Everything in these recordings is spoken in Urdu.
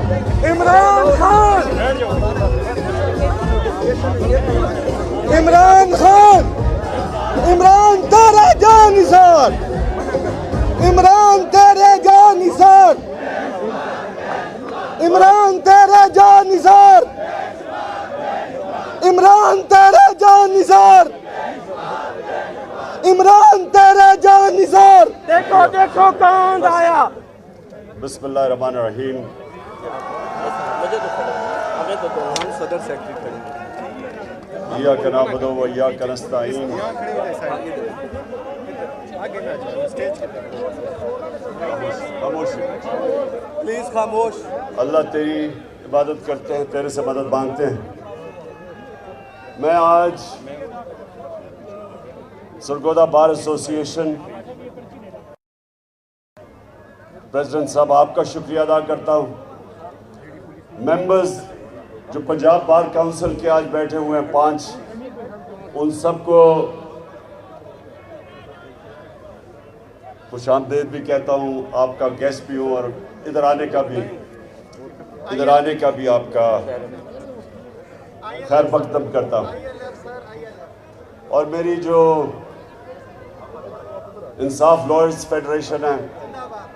عمران خان عمران خان عمران تیرے جان نثار عمران تیرے جان نثار عمران تیرے جان نثار عمران تیرے جان نثار عمران تیرے جان نثار دیکھو دیکھو کون آیا بسم اللہ الرحمن الرحیم صدر سیکرٹری ایاک نعبد و ایاک نستعین خاموش پلیز خاموش اللہ تیری عبادت کرتے ہیں، تیرے سے مدد مانگتے ہیں۔ میں آج سرگودا بار ایسوسی ایشن پریزیڈنٹ صاحب آپ کا شکریہ ادا کرتا ہوں، ممبرز جو پنجاب بار کونسل کے آج بیٹھے ہوئے ہیں 5، ان سب کو خوش آمدید بھی کہتا ہوں، آپ کا گیسٹ بھی ہوں، اور ادھر آنے کا بھی آپ کا خیر مقدم کرتا ہوں۔ اور میری جو انصاف لائرز فیڈریشن ہے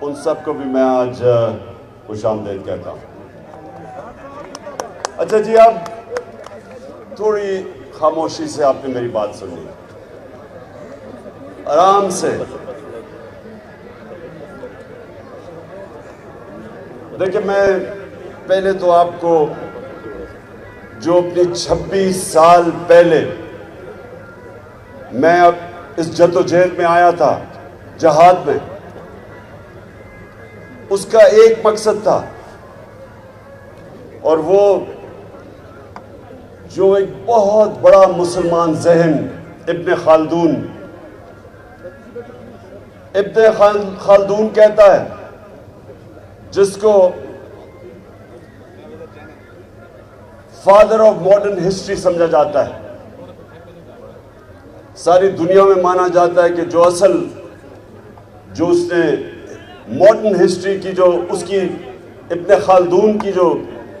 ان سب کو بھی میں آج خوش آمدید کہتا ہوں۔ اچھا جی، اب تھوڑی خاموشی سے آپ نے میری بات سنی، آرام سے۔ دیکھیں، میں پہلے تو آپ کو جو اپنی 26 سال پہلے میں اب اس جد و جہد میں آیا تھا، جہاد میں، اس کا ایک مقصد تھا، اور وہ جو ایک بہت بڑا مسلمان ذہن ابن خلدون کہتا ہے، جس کو فادر آف ماڈرن ہسٹری سمجھا جاتا ہے۔ ساری دنیا میں مانا جاتا ہے کہ جو اس نے ماڈرن ہسٹری کی جو اس کی ابن خلدون کی جو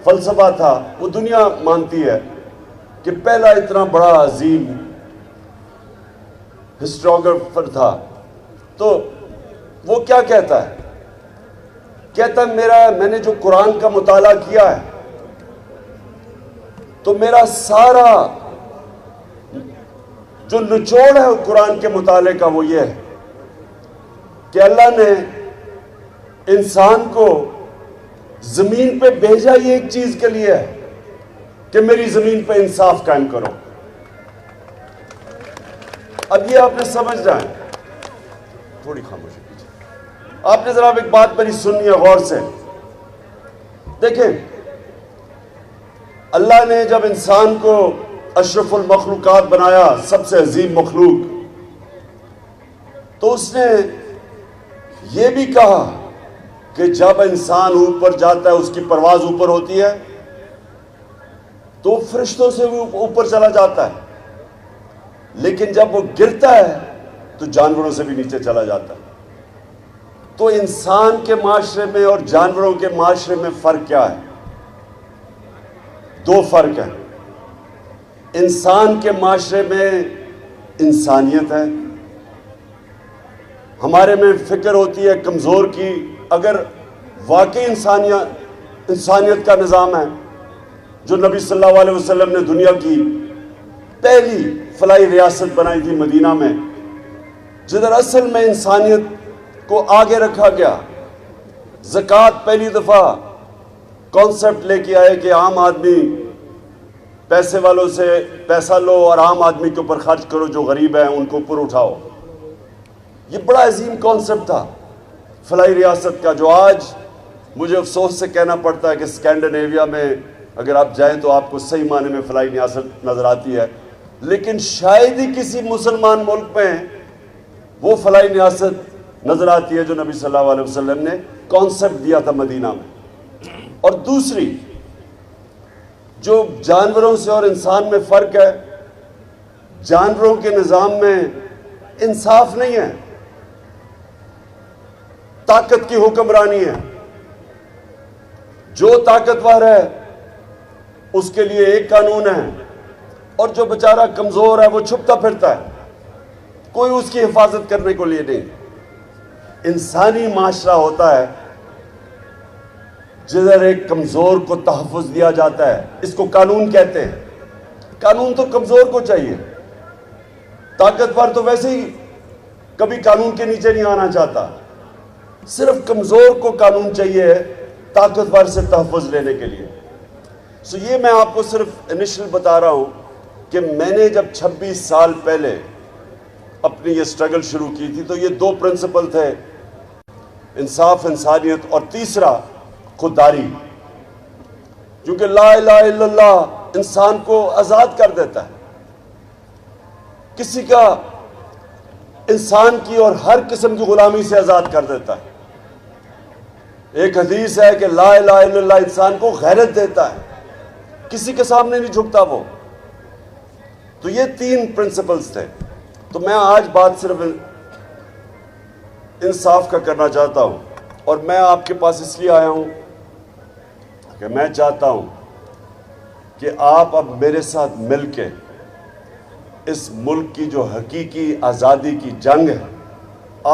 فلسفہ تھا، وہ دنیا مانتی ہے کہ پہلا اتنا بڑا عظیم ہسٹوریوگرافر تھا۔ تو وہ کیا کہتا ہے؟ کہتا ہے میں نے جو قرآن کا مطالعہ کیا ہے، تو میرا سارا جو نچوڑ ہے قرآن کے مطالعے کا وہ یہ ہے کہ اللہ نے انسان کو زمین پہ بھیجا یہ ایک چیز کے لیے ہے کہ میری زمین پہ انصاف قائم کرو۔ اب یہ آپ نے سمجھ جائیں، تھوڑی خاموشی کیجیے، آپ نے ذرا ایک بات میری سننی ہے غور سے۔ دیکھیں، اللہ نے جب انسان کو اشرف المخلوقات بنایا، سب سے عظیم مخلوق، تو اس نے یہ بھی کہا کہ جب انسان اوپر جاتا ہے، اس کی پرواز اوپر ہوتی ہے، تو فرشتوں سے بھی اوپر چلا جاتا ہے، لیکن جب وہ گرتا ہے تو جانوروں سے بھی نیچے چلا جاتا ہے۔ تو انسان کے معاشرے میں اور جانوروں کے معاشرے میں فرق کیا ہے؟ 2 فرق ہیں۔ انسان کے معاشرے میں انسانیت ہے، ہمارے میں فکر ہوتی ہے کمزور کی۔ اگر واقعی انسانیت کا نظام ہے، جو نبی صلی اللہ علیہ وسلم نے دنیا کی پہلی فلاحی ریاست بنائی تھی مدینہ میں، جدھر اصل میں انسانیت کو آگے رکھا گیا، زکوٰۃ پہلی دفعہ کانسیپٹ لے کے آئے کہ عام آدمی پیسے والوں سے پیسہ لو اور عام آدمی کے اوپر خرچ کرو، جو غریب ہیں ان کو اوپر اٹھاؤ۔ یہ بڑا عظیم کانسیپٹ تھا فلاحی ریاست کا، جو آج مجھے افسوس سے کہنا پڑتا ہے کہ اسکینڈینیویا میں اگر آپ جائیں تو آپ کو صحیح معنی میں فلاحی ریاست نظر آتی ہے، لیکن شاید ہی کسی مسلمان ملک میں وہ فلاحی ریاست نظر آتی ہے جو نبی صلی اللہ علیہ وسلم نے کانسیپٹ دیا تھا مدینہ میں۔ اور دوسری جو جانوروں سے اور انسان میں فرق ہے، جانوروں کے نظام میں انصاف نہیں ہے، طاقت کی حکمرانی ہے۔ جو طاقتور ہے اس کے لیے ایک قانون ہے، اور جو بیچارہ کمزور ہے وہ چھپتا پھرتا ہے، کوئی اس کی حفاظت کرنے کو لیے نہیں۔ انسانی معاشرہ ہوتا ہے جدھر ایک کمزور کو تحفظ دیا جاتا ہے، اس کو قانون کہتے ہیں۔ قانون تو کمزور کو چاہیے، طاقتور تو ویسے ہی کبھی قانون کے نیچے نہیں آنا چاہتا، صرف کمزور کو قانون چاہیے طاقتور سے تحفظ لینے کے لیے۔ سو یہ میں آپ کو صرف انیشل بتا رہا ہوں کہ میں نے جب 26 سال پہلے اپنی یہ سٹرگل شروع کی تھی تو یہ دو پرنسپل تھے، انصاف، انسانیت، اور تیسرا خودداری، کیونکہ لا الہ الا اللہ انسان کو آزاد کر دیتا ہے، کسی کا انسان کی اور ہر قسم کی غلامی سے آزاد کر دیتا ہے۔ ایک حدیث ہے کہ لا الہ الا اللہ انسان کو غیرت دیتا ہے، کسی کے سامنے نہیں جھکتا وہ۔ تو یہ تین پرنسپلز تھے۔ تو میں آج بات صرف انصاف کا کرنا چاہتا ہوں، اور میں آپ کے پاس اس لیے آیا ہوں کہ میں چاہتا ہوں کہ آپ اب میرے ساتھ مل کے اس ملک کی جو حقیقی آزادی کی جنگ ہے،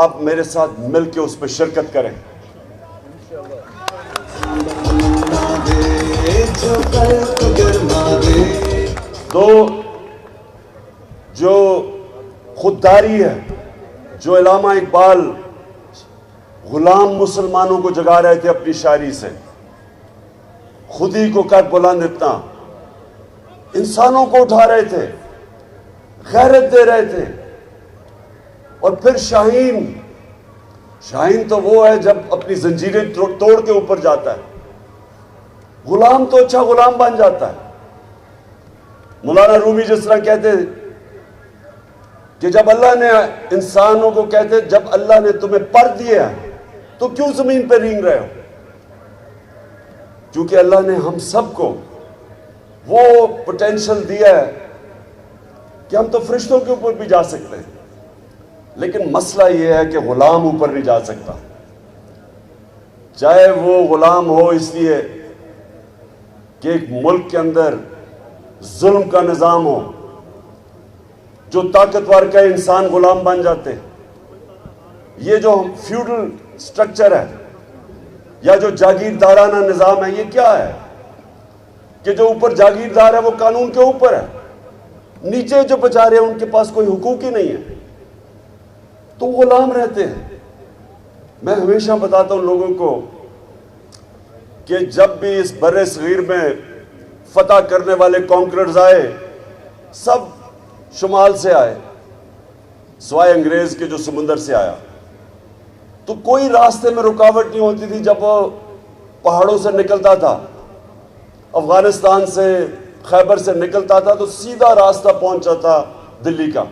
آپ میرے ساتھ مل کے اس پہ شرکت کریں۔ جو خودداری ہے، جو علامہ اقبال غلام مسلمانوں کو جگا رہے تھے اپنی شاعری سے، خود ہی کو کر بلند اتنا، انسانوں کو اٹھا رہے تھے، غیرت دے رہے تھے۔ اور پھر شاہین تو وہ ہے جب اپنی زنجیریں توڑ کے اوپر جاتا ہے، غلام تو اچھا غلام بن جاتا ہے۔ مولانا رومی جس طرح کہتے کہ جب اللہ نے انسانوں کو کہتے جب اللہ نے تمہیں پر دیا تو کیوں زمین پہ رینگ رہے ہو؟ کیونکہ اللہ نے ہم سب کو وہ پوٹینشل دیا ہے کہ ہم تو فرشتوں کے اوپر بھی جا سکتے ہیں، لیکن مسئلہ یہ ہے کہ غلام اوپر نہیں جا سکتا، چاہے وہ غلام ہو اس لیے کہ ایک ملک کے اندر ظلم کا نظام ہو، جو طاقتور کا انسان غلام بن جاتے۔ یہ جو فیوڈل سٹرکچر ہے یا جو جاگیردارانہ نظام ہے، یہ کیا ہے کہ جو اوپر جاگیردار ہے وہ قانون کے اوپر ہے، نیچے جو بیچارے ہیں ان کے پاس کوئی حقوق ہی نہیں ہے، تو غلام رہتے ہیں۔ میں ہمیشہ بتاتا ہوں لوگوں کو کہ جب بھی اس بر صغیر میں فتح کرنے والے کانکررز آئے، سب شمال سے آئے سوائے انگریز کے جو سمندر سے آیا، تو کوئی راستے میں رکاوٹ نہیں ہوتی تھی۔ جب وہ پہاڑوں سے نکلتا تھا، افغانستان سے، خیبر سے نکلتا تھا، تو سیدھا راستہ پہنچا تھا دلی کا،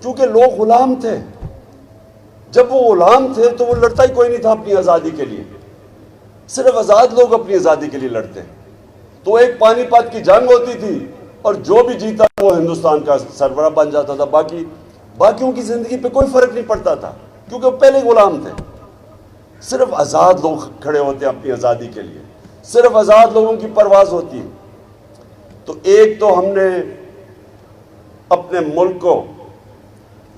کیونکہ لوگ غلام تھے۔ جب وہ غلام تھے تو وہ لڑتا ہی کوئی نہیں تھا اپنی آزادی کے لیے، صرف آزاد لوگ اپنی آزادی کے لیے لڑتے۔ تو ایک پانی پت کی جنگ ہوتی تھی اور جو بھی جیتا وہ ہندوستان کا سربراہ بن جاتا تھا، باقیوں کی زندگی پہ کوئی فرق نہیں پڑتا تھا، کیونکہ وہ پہلے غلام تھے۔ صرف آزاد لوگ کھڑے ہوتے ہیں اپنی آزادی کے لیے، صرف آزاد لوگوں کی پرواز ہوتی ہے۔ تو ایک تو ہم نے اپنے ملک کو،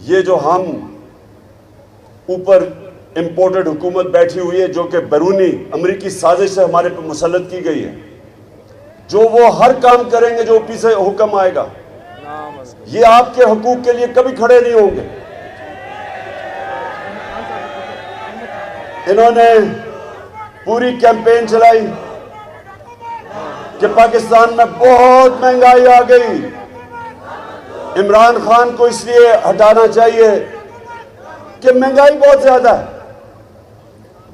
یہ جو ہم اوپر امپورٹڈ حکومت بیٹھی ہوئی ہے جو کہ بیرونی امریکی سازش سے ہمارے پہ مسلط کی گئی ہے، جو وہ ہر کام کریں گے جو اوپر سے حکم آئے گا، یہ آپ کے حقوق کے لیے کبھی کھڑے نہیں ہوں گے۔ انہوں نے پوری کیمپین چلائی کہ پاکستان میں بہت مہنگائی آ گئی، عمران خان کو اس لیے ہٹانا چاہیے کہ مہنگائی بہت زیادہ ہے۔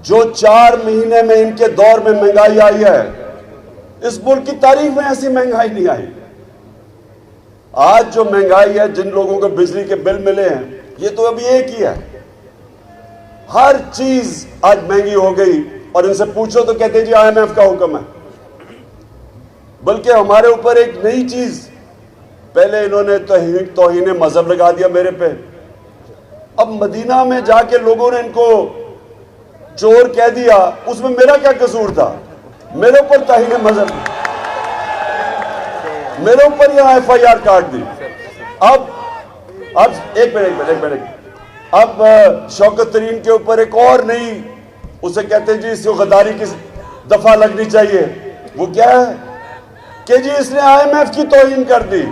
جو 4 مہینے میں ان کے دور میں مہنگائی آئی ہے، اس ملک کی تاریخ میں ایسی مہنگائی نہیں آئی۔ آج جو مہنگائی ہے، جن لوگوں کو بجلی کے بل ملے ہیں، یہ تو ابھی ایک ہی ہے۔ ہر چیز آج مہنگی ہو گئی، اور ان سے پوچھو تو کہتے ہیں جی IMF کا حکم ہے۔ بلکہ ہمارے اوپر ایک نئی چیز، پہلے انہوں نے توہین مذہب لگا دیا میرے پہ، اب مدینہ میں جا کے لوگوں نے ان کو چور کہہ دیا، اس میں میرا کیا قصور تھا؟ میرے اوپر توہین مذہب کی، میرے اوپر یہاں ایف آئی آر کاٹ دی. اب ایک منٹ اب شوکت ترین کے اوپر ایک اور نئی، اسے کہتے ہیں جی اس کو غداری کی دفعہ لگنی چاہیے. وہ کیا ہے کہ جی اس نے آئی ایم ایف کی توہین کر دی.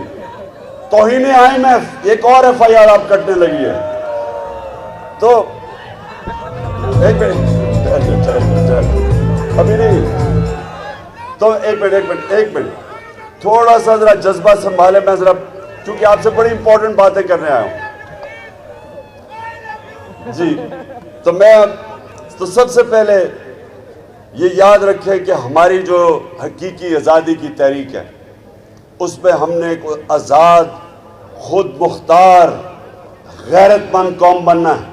توہین آئی ایم ایف، ایک اور ایف آئی آر آپ کٹنے لگی ہے. تو ایک منٹ ابھی نہیں، تو ایک منٹ تھوڑا سا ذرا جذبہ سنبھالے. میں ذرا کیونکہ آپ سے بڑی امپورٹنٹ باتیں کرنے آیا ہوں جی. تو سب سے پہلے یہ یاد رکھیں کہ ہماری جو حقیقی آزادی کی تحریک ہے اس میں ہم نے ایک آزاد، خود مختار، غیرت مند قوم بننا ہے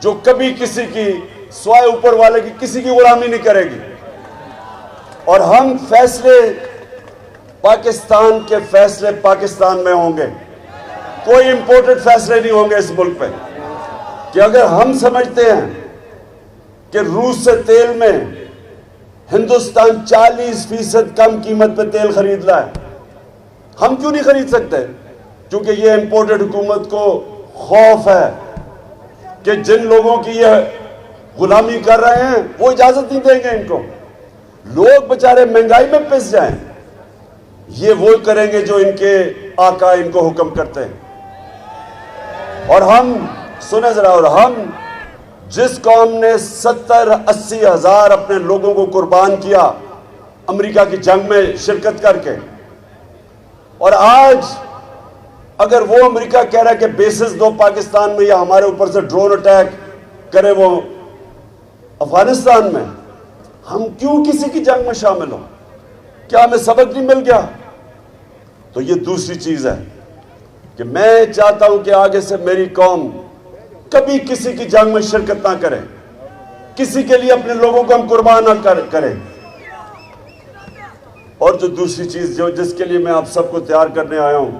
جو کبھی کسی کی سوائے اوپر والے کی کسی کی غلامی نہیں کرے گی. اور ہم فیصلے پاکستان کے فیصلے پاکستان میں ہوں گے، کوئی امپورٹڈ فیصلے نہیں ہوں گے اس ملک پہ. کہ اگر ہم سمجھتے ہیں کہ روس سے تیل میں ہندوستان 40% کم قیمت پہ تیل خرید رہا ہے، ہم کیوں نہیں خرید سکتے؟ کیونکہ یہ امپورٹڈ حکومت کو خوف ہے کہ جن لوگوں کی یہ غلامی کر رہے ہیں وہ اجازت نہیں دیں گے ان کو. لوگ بچارے مہنگائی میں پس جائیں، یہ وہ کریں گے جو ان کے آقا ان کو حکم کرتے ہیں. اور ہم سنیں ذرا، اور ہم جس قوم نے 70-80 ہزار اپنے لوگوں کو قربان کیا امریکہ کی جنگ میں شرکت کر کے، اور آج اگر وہ امریکہ کہہ رہا ہے کہ بیسز دو پاکستان میں یا ہمارے اوپر سے ڈرون اٹیک کرے وہ افغانستان میں، ہم کیوں کسی کی جنگ میں شامل ہوں؟ کیا ہمیں سبق نہیں مل گیا؟ تو یہ دوسری چیز ہے کہ میں چاہتا ہوں کہ آگے سے میری قوم کبھی کسی کی جنگ میں شرکت نہ کرے، کسی کے لیے اپنے لوگوں کو ہم قربان نہ کرے. اور جو دوسری چیز جس کے لیے میں آپ سب کو تیار کرنے آیا ہوں،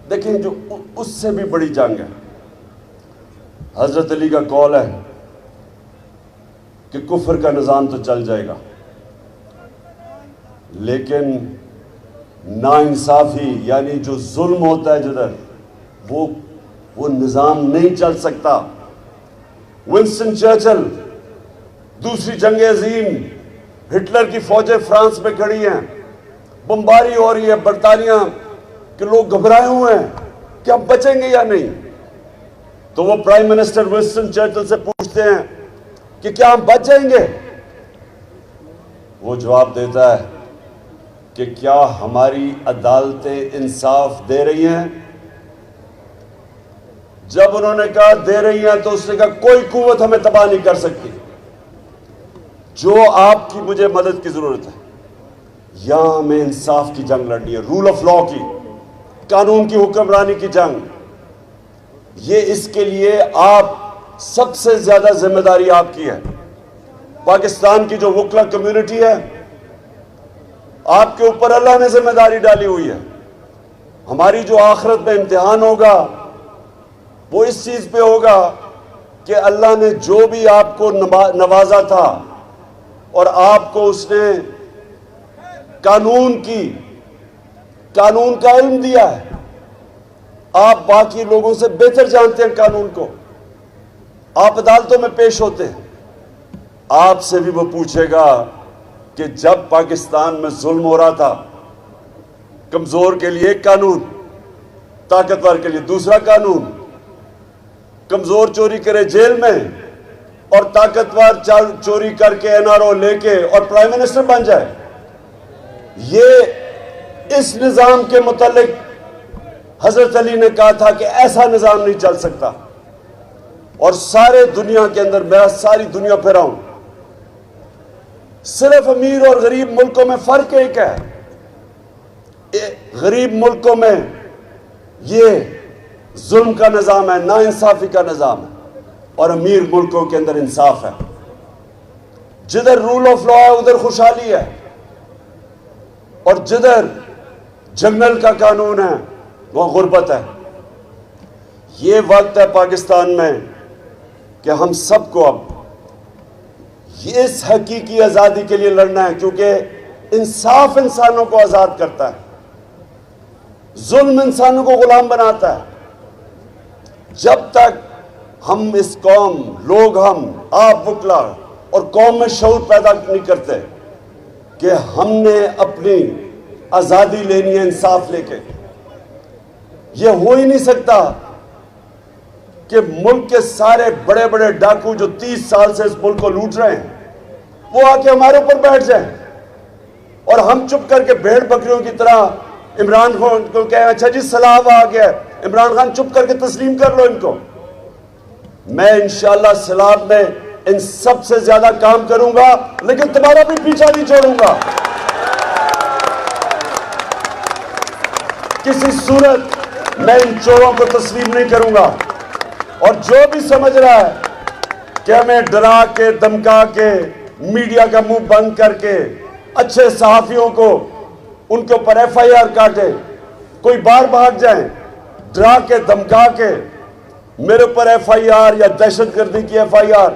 دیکھیں جو اس سے بھی بڑی جنگ ہے. حضرت علی کا قول ہے کہ کفر کا نظام تو چل جائے گا لیکن ناانصافی یعنی جو ظلم ہوتا ہے جدھر وہ نظام نہیں چل سکتا. ونسٹن چرچل، دوسری جنگ عظیم، ہٹلر کی فوجیں فرانس میں کھڑی ہیں، بمباری ہو رہی ہے برطانیہ کے لوگ گھبرائے ہوئے ہیں کہ ہم بچیں گے یا نہیں. تو وہ پرائم منسٹر ونسٹن چرچل سے پوچھتے ہیں کہ کیا ہم بچ جائیں گے؟ وہ جواب دیتا ہے کہ کیا ہماری عدالتیں انصاف دے رہی ہیں؟ جب انہوں نے کہا دے رہی ہیں تو اس نے کہا کوئی قوت ہمیں تباہ نہیں کر سکتی. جو آپ کی مجھے مدد کی ضرورت ہے، یہاں ہمیں انصاف کی جنگ لڑنی ہے، رول آف لا کی، قانون کی حکمرانی کی جنگ. یہ اس کے لیے آپ سب سے زیادہ ذمہ داری آپ کی ہے. پاکستان کی جو وکلا کمیونٹی ہے، آپ کے اوپر اللہ نے ذمہ داری ڈالی ہوئی ہے. ہماری جو آخرت میں امتحان ہوگا وہ اس چیز پہ ہوگا کہ اللہ نے جو بھی آپ کو نوازا تھا اور آپ کو اس نے قانون کا علم دیا ہے، آپ باقی لوگوں سے بہتر جانتے ہیں قانون کو، آپ عدالتوں میں پیش ہوتے ہیں. آپ سے بھی وہ پوچھے گا کہ جب پاکستان میں ظلم ہو رہا تھا، کمزور کے لیے ایک قانون، طاقتور کے لیے دوسرا قانون، کمزور چوری کرے جیل میں اور طاقتور چوری کر کے این آر او لے کے اور پرائم منسٹر بن جائے. یہ اس نظام کے متعلق حضرت علی نے کہا تھا کہ ایسا نظام نہیں چل سکتا. اور سارے دنیا کے اندر، میں ساری دنیا پھرا ہوں، صرف امیر اور غریب ملکوں میں فرق ایک ہے. غریب ملکوں میں یہ ظلم کا نظام ہے، ناانصافی کا نظام ہے، اور امیر ملکوں کے اندر انصاف ہے. جدھر رول آف لا ہے ادھر خوشحالی ہے، اور جدھر جنگل کا قانون ہے وہ غربت ہے. یہ وقت ہے پاکستان میں کہ ہم سب کو اب یہ اس حقیقی آزادی کے لیے لڑنا ہے، کیونکہ انصاف انسانوں کو آزاد کرتا ہے، ظلم انسانوں کو غلام بناتا ہے۔ جب تک ہم اس قوم، لوگ ہم، آپ وکلا اور قوم میں شعور پیدا نہیں کرتے کہ ہم نے اپنی آزادی لینی ہے انصاف لے کے، یہ ہو ہی نہیں سکتا کہ ملک کے سارے بڑے بڑے ڈاکو جو 30 سال سے اس ملک کو لوٹ رہے ہیں وہ آ کے ہمارے اوپر بیٹھ جائیں اور ہم چپ کر کے بھیڑ بکریوں کی طرح عمران خان کو کہیں اچھا جی سیلاب آ گیا، عمران خان چپ کر کے تسلیم کر لو ان کو۔ میں انشاءاللہ سیلاب میں ان سب سے زیادہ کام کروں گا، لیکن تمہارا بھی پیچھا نہیں چھوڑوں گا۔ کسی صورت میں ان چوروں کو تسلیم نہیں کروں گا، اور جو بھی سمجھ رہا ہے کہ ہمیں ڈرا کے دھمکا کے میڈیا کا منہ بند کر کے اچھے صحافیوں کو ان کے اوپر ایف آئی آر کاٹے، کوئی باہر بھاگ جائیں، ڈرا کے دھمکا کے میرے اوپر ایف آئی آر یا دہشت گردی کی ایف آئی آر،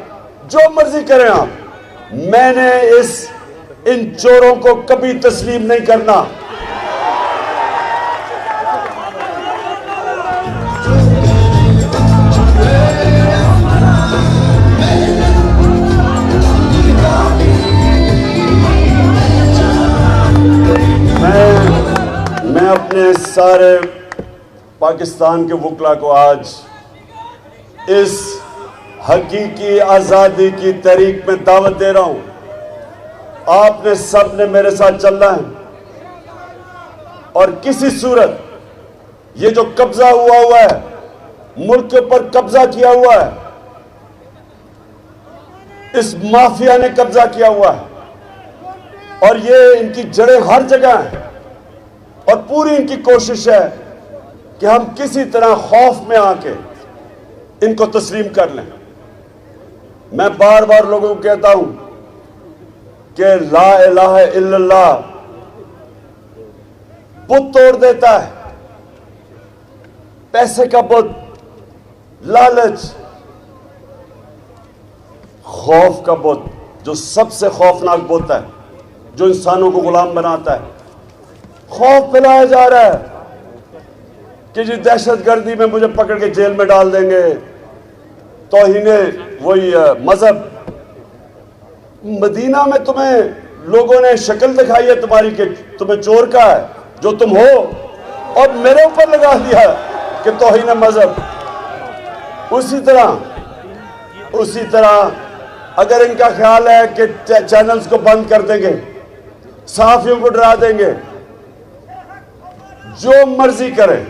جو مرضی کریں آپ، میں نے ان چوروں کو کبھی تسلیم نہیں کرنا۔ میں اپنے سارے پاکستان کے وکلا کو آج اس حقیقی آزادی کی تحریک میں دعوت دے رہا ہوں۔ آپ نے سب نے میرے ساتھ چلنا ہے، اور کسی صورت یہ جو قبضہ ہوا ہے، ملک کے اوپر قبضہ کیا ہوا ہے، اس مافیا نے قبضہ کیا ہوا ہے، اور یہ ان کی جڑیں ہر جگہ ہیں، اور پوری ان کی کوشش ہے کہ ہم کسی طرح خوف میں آ کے ان کو تسلیم کر لیں۔ میں بار بار لوگوں کو کہتا ہوں کہ لا الہ الا اللہ بت توڑ دیتا ہے، پیسے کا بت، لالچ، خوف کا بت جو سب سے خوفناک بت ہے، جو انسانوں کو غلام بناتا ہے۔ خوف پھیلایا جا رہا ہے کہ جی دہشت گردی میں مجھے پکڑ کے جیل میں ڈال دیں گے، توہین وہی مذہب۔ مدینہ میں تمہیں لوگوں نے شکل دکھائی ہے تمہاری کہ تمہیں چور کا ہے جو تم ہو، اور میرے اوپر لگا دیا کہ توہین مذہب۔ اسی طرح اگر ان کا خیال ہے کہ چینلز کو بند کر دیں گے، صحافیوں کو ڈرا دیں گے، جو مرضی کریں،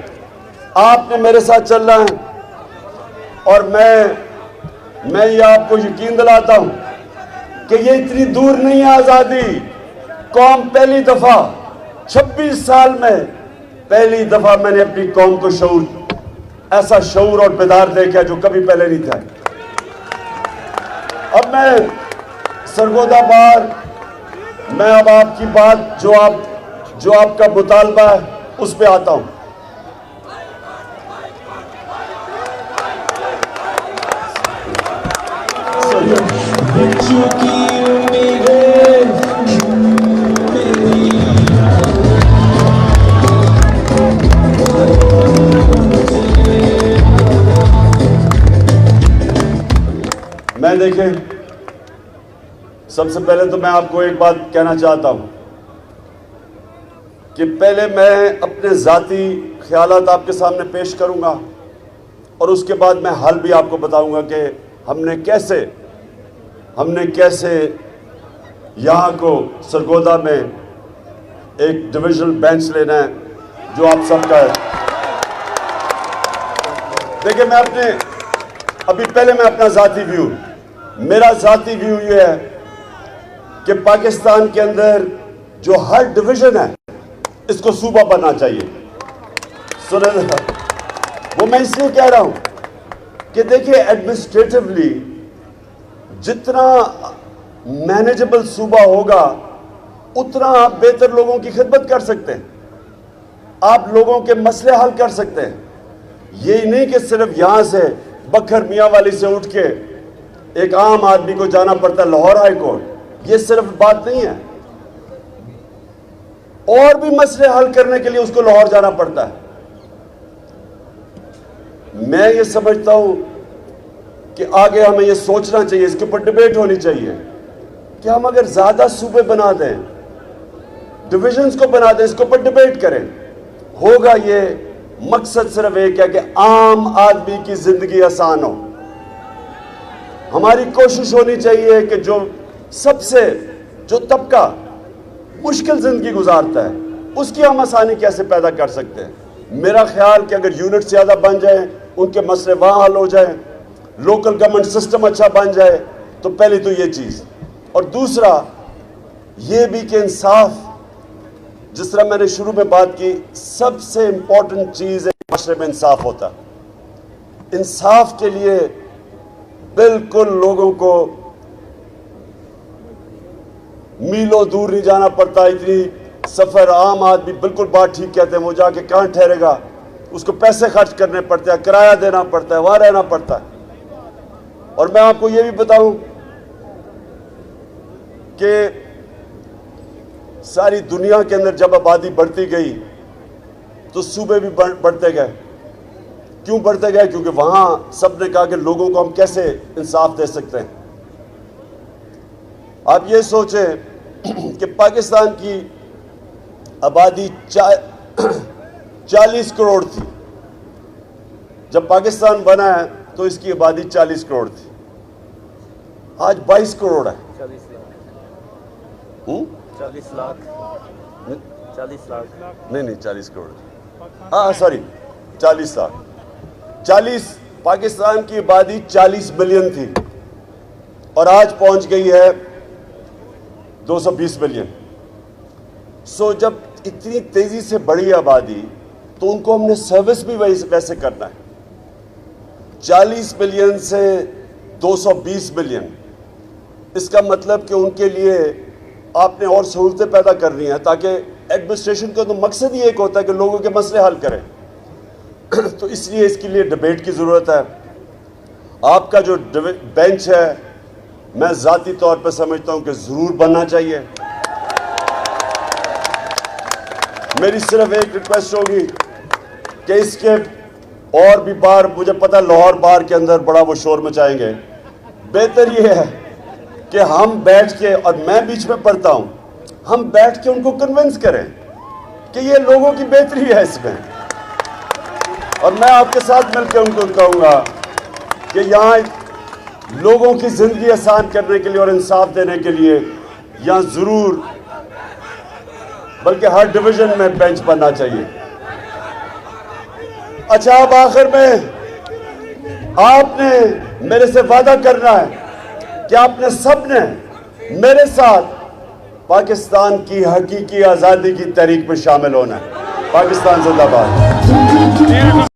آپ نے میرے ساتھ چلنا ہے، اور میں یہ آپ کو یقین دلاتا ہوں کہ یہ اتنی دور نہیں ہے آزادی۔ قوم پہلی دفعہ 26 سال میں پہلی دفعہ میں نے اپنی قوم کو ایسا شعور اور بیدار دیکھا جو کبھی پہلے نہیں تھا۔ اب میں سرگودا بار، میں اب آپ کی بات جو آپ کا مطالبہ ہے اس پہ آتا ہوں۔ میں دیکھیں، سب سے پہلے تو میں آپ کو ایک بات کہنا چاہتا ہوں کہ پہلے میں اپنے ذاتی خیالات آپ کے سامنے پیش کروں گا، اور اس کے بعد میں حل بھی آپ کو بتاؤں گا کہ ہم نے کیسے یہاں کو سرگودا میں ایک ڈویژنل بینچ لینا ہے جو آپ سب کا ہے۔ دیکھیں، پہلے میں اپنا ذاتی ویو، میرا ذاتی ویو یہ ہے کہ پاکستان کے اندر جو ہر ڈویژن ہے اس کو صوبہ بننا چاہیے۔ وہ میں اس لیے کہہ رہا ہوں کہ دیکھیں، ایڈمنسٹریٹولی جتنا مینیجبل صوبہ ہوگا اتنا آپ بہتر لوگوں کی خدمت کر سکتے ہیں، آپ لوگوں کے مسئلے حل کر سکتے ہیں۔ یہی نہیں کہ صرف یہاں سے بکھر میاں والی سے اٹھ کے ایک عام آدمی کو جانا پڑتا ہے لاہور ہائی کورٹ. یہ صرف بات نہیں ہے, اور بھی مسئلے حل کرنے کے لیے اس کو لاہور جانا پڑتا ہے. میں یہ سمجھتا ہوں کہ آگے ہمیں یہ سوچنا چاہیے, اس کے اوپر ڈیبیٹ ہونی چاہیے کہ ہم اگر زیادہ صوبے بنا دیں, ڈویژنز کو بنا دیں, اس کے اوپر ڈیبیٹ کریں. ہوگا یہ مقصد صرف ایک ہے کہ عام آدمی کی زندگی آسان ہو. ہماری کوشش ہونی چاہیے کہ جو طبقہ مشکل زندگی گزارتا ہے اس کی ہم آسانی کیسے پیدا کر سکتے ہیں. میرا خیال کہ اگر یونٹ زیادہ بن جائیں, ان کے مسئلے وہاں حل ہو جائیں, لوکل گورنمنٹ سسٹم اچھا بن جائے, تو پہلی تو یہ چیز. اور دوسرا یہ بھی کہ انصاف, جس طرح میں نے شروع میں بات کی, سب سے امپورٹنٹ چیز ہے معاشرے میں انصاف ہوتا. انصاف کے لیے بالکل لوگوں کو میلوں دور نہیں جانا پڑتا. اتنی سفر عام آدمی بالکل بات ٹھیک کہتے ہیں, وہ جا کے کہاں ٹھہرے گا, اس کو پیسے خرچ کرنے پڑتے ہیں, کرایہ دینا پڑتا ہے, وہاں رہنا پڑتا ہے. اور میں آپ کو یہ بھی بتاؤں کہ ساری دنیا کے اندر جب آبادی بڑھتی گئی تو صوبے بھی بڑھتے گئے. کیوں بڑھتے گئے؟ کیونکہ وہاں سب نے کہا کہ لوگوں کو ہم کیسے انصاف دے سکتے ہیں. آپ یہ سوچیں کہ پاکستان کی آبادی 40 کروڑ تھی. جب پاکستان بنا ہے تو اس کی آبادی 40 کروڑ تھی. آج 22 کروڑ ہے. 40 لاکھ نہیں 40 کروڑ, ہاں سوری 40 لاکھ. پاکستان کی آبادی 40 ملین تھی اور آج پہنچ گئی ہے 220 ملین. سو جب اتنی تیزی سے بڑھی آبادی تو ان کو ہم نے سروس بھی ویسے کرنا ہے. 40 ملین سے 220 ملین, اس کا مطلب کہ ان کے لیے آپ نے اور سہولتیں پیدا کرنی ہیں, تاکہ ایڈمنسٹریشن کا تو مقصد ہی ایک ہوتا ہے کہ لوگوں کے مسئلے حل کریں. تو اس لیے اس کے لیے ڈیبیٹ کی ضرورت ہے. آپ کا جو بینچ ہے, میں ذاتی طور پہ سمجھتا ہوں کہ ضرور بننا چاہیے. میری صرف ایک ریکویسٹ ہوگی کہ اس کے اور بھی بار, مجھے پتہ لاہور بار کے اندر بڑا وہ شور مچائیں گے, بہتر یہ ہے کہ ہم بیٹھ کے, اور میں بیچ میں پڑھتا ہوں, ہم بیٹھ کے ان کو کنونس کریں کہ یہ لوگوں کی بہتری ہے اس میں. اور میں آپ کے ساتھ مل کے ان کو کہوں گا کہ یہاں لوگوں کی زندگی آسان کرنے کے لیے اور انصاف دینے کے لیے یہاں ضرور, بلکہ ہر ڈویژن میں بینچ بننا چاہیے. اچھا, اب آخر میں آپ نے میرے سے وعدہ کرنا ہے کہ آپ نے سب نے میرے ساتھ پاکستان کی حقیقی آزادی کی تحریک میں شامل ہونا ہے. پاکستان زندہ باد.